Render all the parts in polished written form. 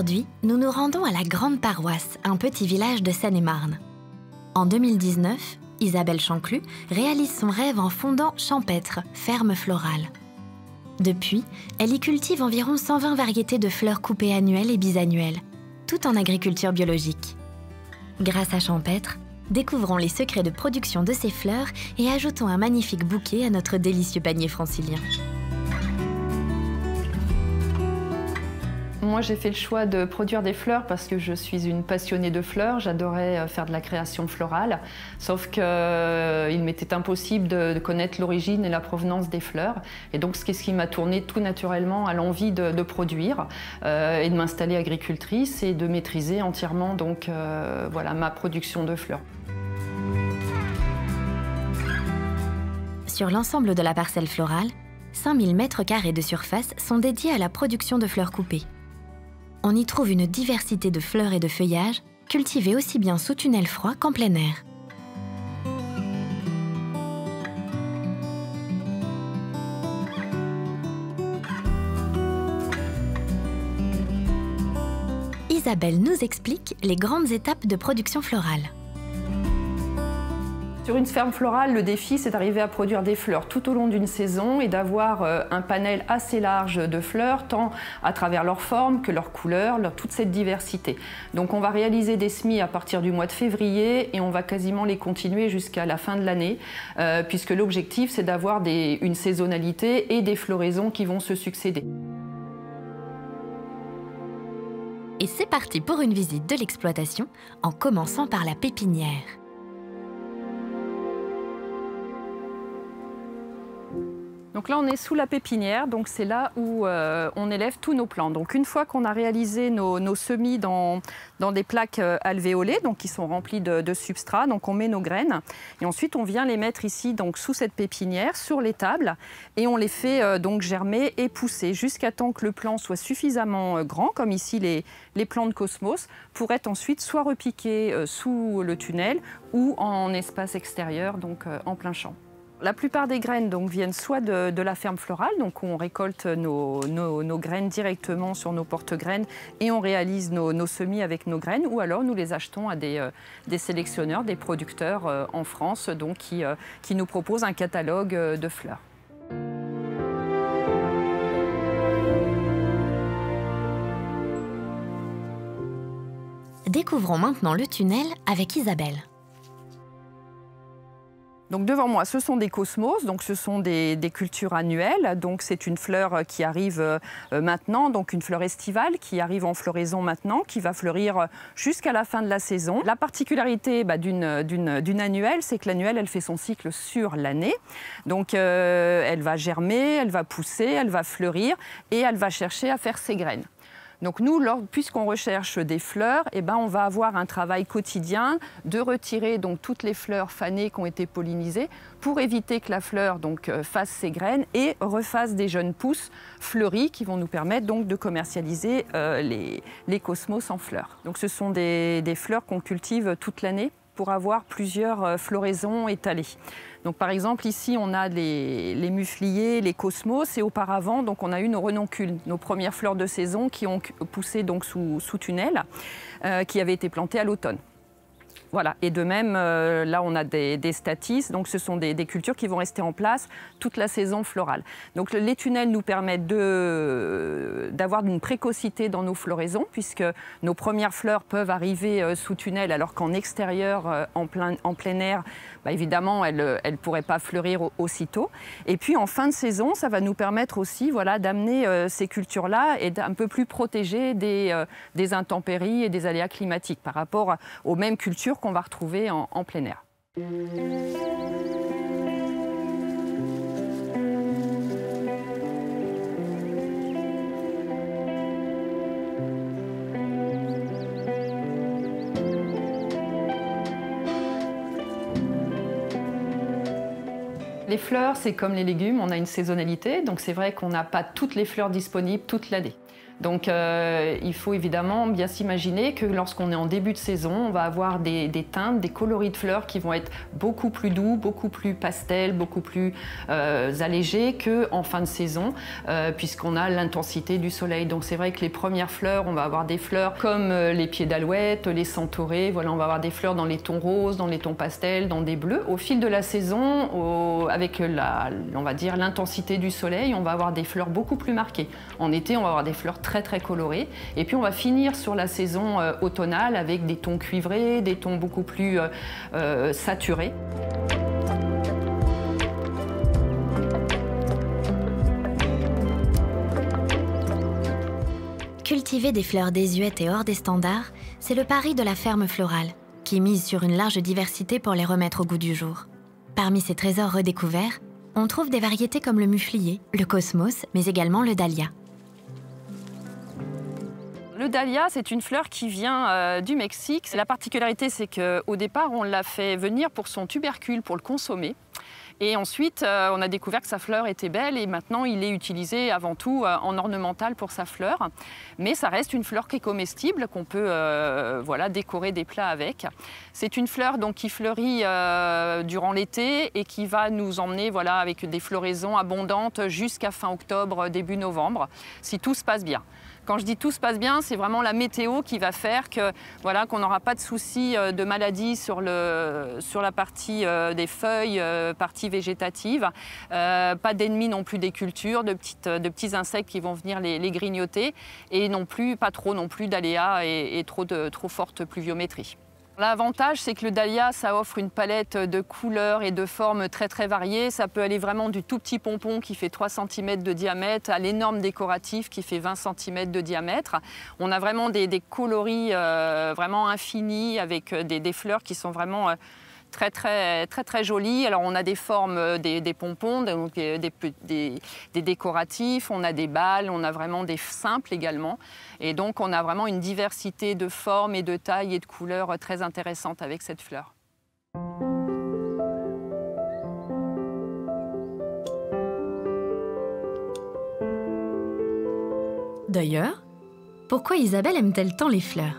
Aujourd'hui, nous nous rendons à la Grande Paroisse, un petit village de Seine-et-Marne. En 2019, Isabelle Chanclus réalise son rêve en fondant Champêtre, ferme florale. Depuis, elle y cultive environ 120 variétés de fleurs coupées annuelles et bisannuelles, tout en agriculture biologique. Grâce à Champêtre, découvrons les secrets de production de ces fleurs et ajoutons un magnifique bouquet à notre délicieux panier francilien. Moi, j'ai fait le choix de produire des fleurs parce que je suis une passionnée de fleurs. J'adorais faire de la création florale, sauf qu'il m'était impossible de connaître l'origine et la provenance des fleurs. Et donc, c'est ce qui m'a tourné tout naturellement à l'envie de produire et de m'installer agricultrice et de maîtriser entièrement donc, voilà, ma production de fleurs. Sur l'ensemble de la parcelle florale, 5000 m² de surface sont dédiés à la production de fleurs coupées. On y trouve une diversité de fleurs et de feuillages, cultivés aussi bien sous tunnel froid qu'en plein air. Isabelle nous explique les grandes étapes de production florale. Sur une ferme florale, le défi, c'est d'arriver à produire des fleurs tout au long d'une saison et d'avoir un panel assez large de fleurs, tant à travers leur forme que leur couleur, toute cette diversité. Donc on va réaliser des semis à partir du mois de février et on va quasiment les continuer jusqu'à la fin de l'année, puisque l'objectif, c'est d'avoir une saisonnalité et des floraisons qui vont se succéder. Et c'est parti pour une visite de l'exploitation, en commençant par la pépinière. Donc là, on est sous la pépinière, donc c'est là où on élève tous nos plants. Donc une fois qu'on a réalisé nos semis dans des plaques alvéolées, donc qui sont remplies de substrat, donc on met nos graines et ensuite on vient les mettre ici, donc sous cette pépinière, sur les tables, et on les fait donc germer et pousser jusqu'à temps que le plant soit suffisamment grand, comme ici les plants de Cosmos, pour être ensuite soit repiqués sous le tunnel ou en espace extérieur, donc en plein champ. La plupart des graines donc, viennent soit de la ferme florale, donc on récolte nos graines directement sur nos porte-graines et on réalise nos semis avec nos graines, ou alors nous les achetons à des sélectionneurs, des producteurs en France donc, qui nous proposent un catalogue de fleurs. Découvrons maintenant le tunnel avec Isabelle. Donc devant moi, ce sont des cosmos, donc ce sont des cultures annuelles. Donc c'est une fleur qui arrive maintenant, donc une fleur estivale qui arrive en floraison maintenant, qui va fleurir jusqu'à la fin de la saison. La particularité d'une annuelle, c'est que l'annuelle, elle fait son cycle sur l'année. Donc elle va germer, elle va pousser, elle va fleurir et elle va chercher à faire ses graines. Donc nous, puisqu'on recherche des fleurs, eh ben, on va avoir un travail quotidien de retirer donc, toutes les fleurs fanées qui ont été pollinisées pour éviter que la fleur donc, fasse ses graines et refasse des jeunes pousses fleuries qui vont nous permettre donc, de commercialiser les cosmos en fleurs. Donc ce sont des fleurs qu'on cultive toute l'année pour avoir plusieurs floraisons étalées. Donc, par exemple, ici, on a les mufliers, les cosmos, et auparavant, donc, on a eu nos renoncules, nos premières fleurs de saison qui ont poussé donc, sous tunnel, qui avaient été plantées à l'automne. Voilà. Et de même, là, on a des statis, donc ce sont des cultures qui vont rester en place toute la saison florale. Donc les tunnels nous permettent d'avoir une précocité dans nos floraisons, puisque nos premières fleurs peuvent arriver sous tunnel, alors qu'en extérieur, en plein air, bah, évidemment, elles ne pourraient pas fleurir aussitôt. Et puis en fin de saison, ça va nous permettre aussi voilà, d'amener ces cultures-là et d'un peu plus protéger des intempéries et des aléas climatiques par rapport aux mêmes cultures qu'on va retrouver en plein air. Les fleurs, c'est comme les légumes, on a une saisonnalité, donc c'est vrai qu'on n'a pas toutes les fleurs disponibles toute l'année. Donc il faut évidemment bien s'imaginer que lorsqu'on est en début de saison, on va avoir des teintes, des coloris de fleurs qui vont être beaucoup plus doux, beaucoup plus pastel, beaucoup plus allégés qu'en fin de saison, puisqu'on a l'intensité du soleil. Donc c'est vrai que les premières fleurs, on va avoir des fleurs comme les pieds d'alouette, les centaurées, voilà, on va avoir des fleurs dans les tons roses, dans les tons pastels, dans des bleus. Au fil de la saison, avec on va dire l'intensité du soleil, on va avoir des fleurs beaucoup plus marquées. En été, on va avoir des fleurs très colorées. Et puis on va finir sur la saison automnale avec des tons cuivrés, des tons beaucoup plus saturés. Cultiver des fleurs désuètes et hors des standards, c'est le pari de la ferme florale, qui mise sur une large diversité pour les remettre au goût du jour. Parmi ces trésors redécouverts, on trouve des variétés comme le muflier, le cosmos, mais également le dahlia. Le dahlia, c'est une fleur qui vient du Mexique. La particularité, c'est qu'au départ, on l'a fait venir pour son tubercule, pour le consommer. Et ensuite, on a découvert que sa fleur était belle et maintenant, il est utilisé avant tout en ornemental pour sa fleur. Mais ça reste une fleur qui est comestible, qu'on peut voilà, décorer des plats avec. C'est une fleur donc, qui fleurit durant l'été et qui va nous emmener voilà, avec des floraisons abondantes jusqu'à fin octobre, début novembre, si tout se passe bien. Quand je dis tout se passe bien, c'est vraiment la météo qui va faire que voilà, qu'on n'aura pas de soucis de maladies sur la partie des feuilles, partie végétative, pas d'ennemis non plus des cultures, de petits insectes qui vont venir les grignoter et non plus, pas trop non plus d'aléas et trop forte pluviométrie. L'avantage, c'est que le dahlia, ça offre une palette de couleurs et de formes très variées. Ça peut aller vraiment du tout petit pompon qui fait 3 cm de diamètre à l'énorme décoratif qui fait 20 cm de diamètre. On a vraiment des coloris vraiment infinis avec des fleurs qui sont vraiment très jolies. Alors on a des formes, des pompons, donc des décoratifs, on a des balles, on a vraiment des simples également. Et donc on a vraiment une diversité de formes et de tailles et de couleurs très intéressantes avec cette fleur. D'ailleurs, pourquoi Isabelle aime-t-elle tant les fleurs ?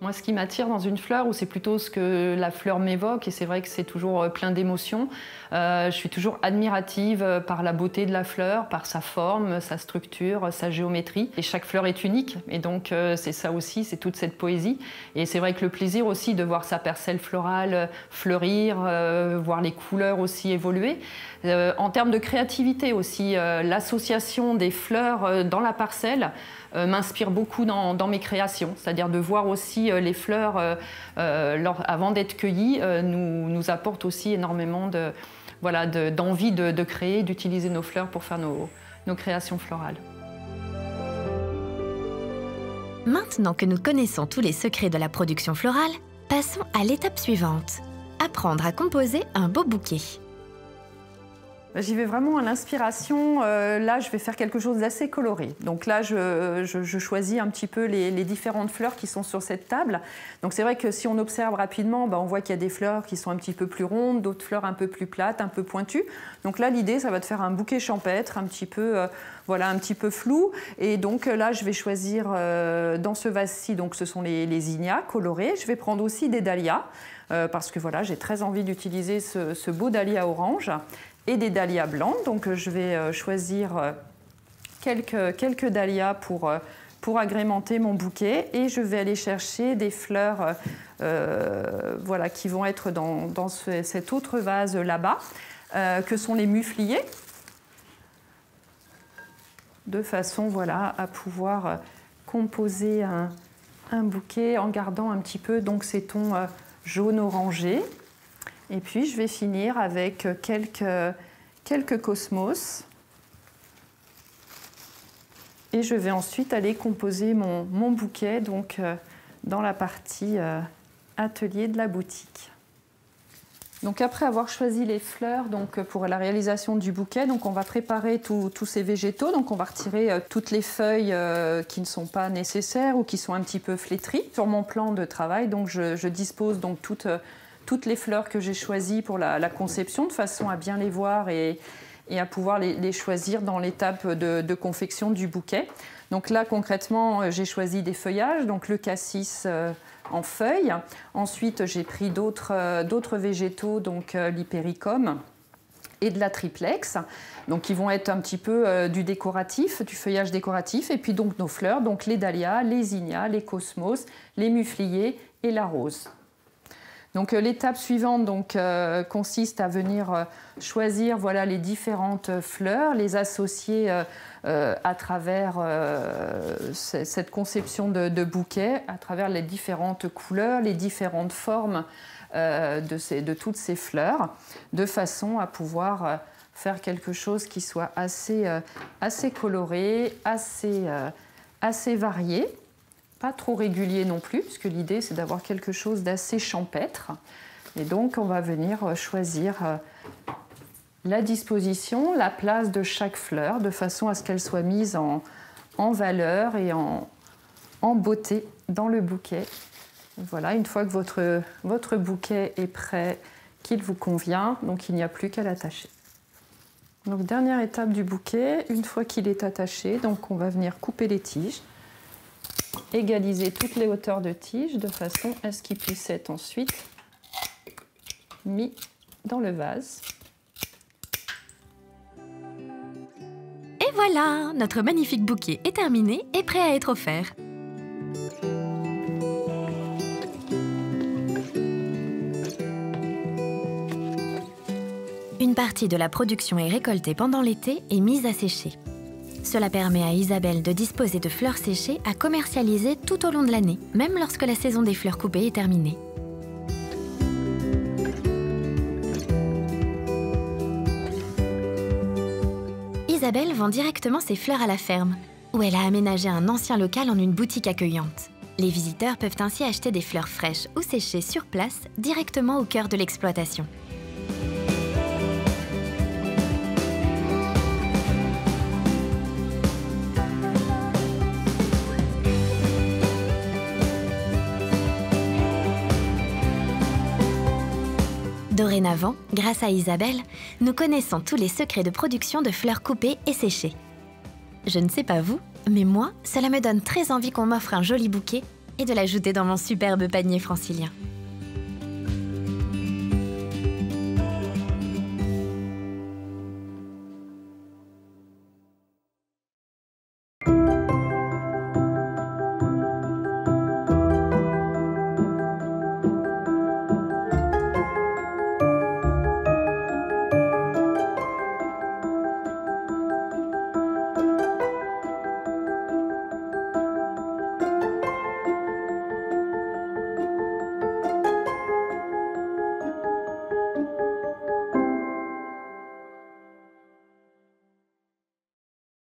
Moi, ce qui m'attire dans une fleur, c'est plutôt ce que la fleur m'évoque, et c'est vrai que c'est toujours plein d'émotions. Je suis toujours admirative par la beauté de la fleur, par sa forme, sa structure, sa géométrie. Et chaque fleur est unique, et donc c'est ça aussi, c'est toute cette poésie. Et c'est vrai que le plaisir aussi de voir sa parcelle florale fleurir, voir les couleurs aussi évoluer. En termes de créativité aussi, l'association des fleurs dans la parcelle m'inspire beaucoup dans mes créations, c'est-à-dire de voir aussi les fleurs avant d'être cueillies nous apporte aussi énormément d'envie de créer, d'utiliser nos fleurs pour faire nos créations florales. Maintenant que nous connaissons tous les secrets de la production florale, passons à l'étape suivante, apprendre à composer un beau bouquet. J'y vais vraiment à l'inspiration. Là, je vais faire quelque chose d'assez coloré. Donc là, je choisis un petit peu les différentes fleurs qui sont sur cette table. Donc c'est vrai que si on observe rapidement, on voit qu'il y a des fleurs qui sont un petit peu plus rondes, d'autres fleurs un peu plus plates, un peu pointues. Donc là, l'idée, ça va de faire un bouquet champêtre, un petit peu, un petit peu flou. Et donc là, je vais choisir dans ce vase-ci, donc ce sont les zinnias colorés. Je vais prendre aussi des dahlias parce que voilà, j'ai très envie d'utiliser ce beau dahlia orange. Et des dahlias blancs, donc je vais choisir quelques dahlias pour agrémenter mon bouquet et je vais aller chercher des fleurs qui vont être dans cet autre vase là-bas, que sont les mufliers, de façon à pouvoir composer un bouquet en gardant un petit peu donc, ces tons jaune-orangé. Et puis, je vais finir avec quelques cosmos. Et je vais ensuite aller composer mon bouquet donc, dans la partie atelier de la boutique. Donc, après avoir choisi les fleurs donc, pour la réalisation du bouquet, donc, on va préparer tous ces végétaux. Donc, on va retirer toutes les feuilles qui ne sont pas nécessaires ou qui sont un petit peu flétries. Sur mon plan de travail, donc, je dispose donc toutes les fleurs que j'ai choisies pour la conception, de façon à bien les voir et et à pouvoir les choisir dans l'étape de confection du bouquet. Donc là, concrètement, j'ai choisi des feuillages, donc le cassis en feuilles. Ensuite, j'ai pris d'autres végétaux, donc l'hypericum et de la triplex, donc qui vont être un petit peu du décoratif, du feuillage décoratif. Et puis donc nos fleurs, donc les dahlias, les zinnias, les cosmos, les mufliers et la rose. Donc l'étape suivante donc, consiste à venir choisir voilà, les différentes fleurs, les associer à travers cette conception de bouquet, à travers les différentes couleurs, les différentes formes de toutes ces fleurs, de façon à pouvoir faire quelque chose qui soit assez coloré, assez varié. Pas trop régulier non plus, puisque l'idée c'est d'avoir quelque chose d'assez champêtre. Et donc on va venir choisir la disposition, la place de chaque fleur, de façon à ce qu'elle soit mise en valeur et en beauté dans le bouquet. Voilà, une fois que votre bouquet est prêt, qu'il vous convient, donc il n'y a plus qu'à l'attacher. Donc dernière étape du bouquet, une fois qu'il est attaché, donc on va venir couper les tiges. Égaliser toutes les hauteurs de tiges de façon à ce qu'il puisse être ensuite mis dans le vase. Et voilà, notre magnifique bouquet est terminé et prêt à être offert. Une partie de la production est récoltée pendant l'été et mise à sécher. Cela permet à Isabelle de disposer de fleurs séchées à commercialiser tout au long de l'année, même lorsque la saison des fleurs coupées est terminée. Isabelle vend directement ses fleurs à la ferme, où elle a aménagé un ancien local en une boutique accueillante. Les visiteurs peuvent ainsi acheter des fleurs fraîches ou séchées sur place, directement au cœur de l'exploitation. Dorénavant, grâce à Isabelle, nous connaissons tous les secrets de production de fleurs coupées et séchées. Je ne sais pas vous, mais moi, cela me donne très envie qu'on m'offre un joli bouquet et de l'ajouter dans mon superbe panier francilien.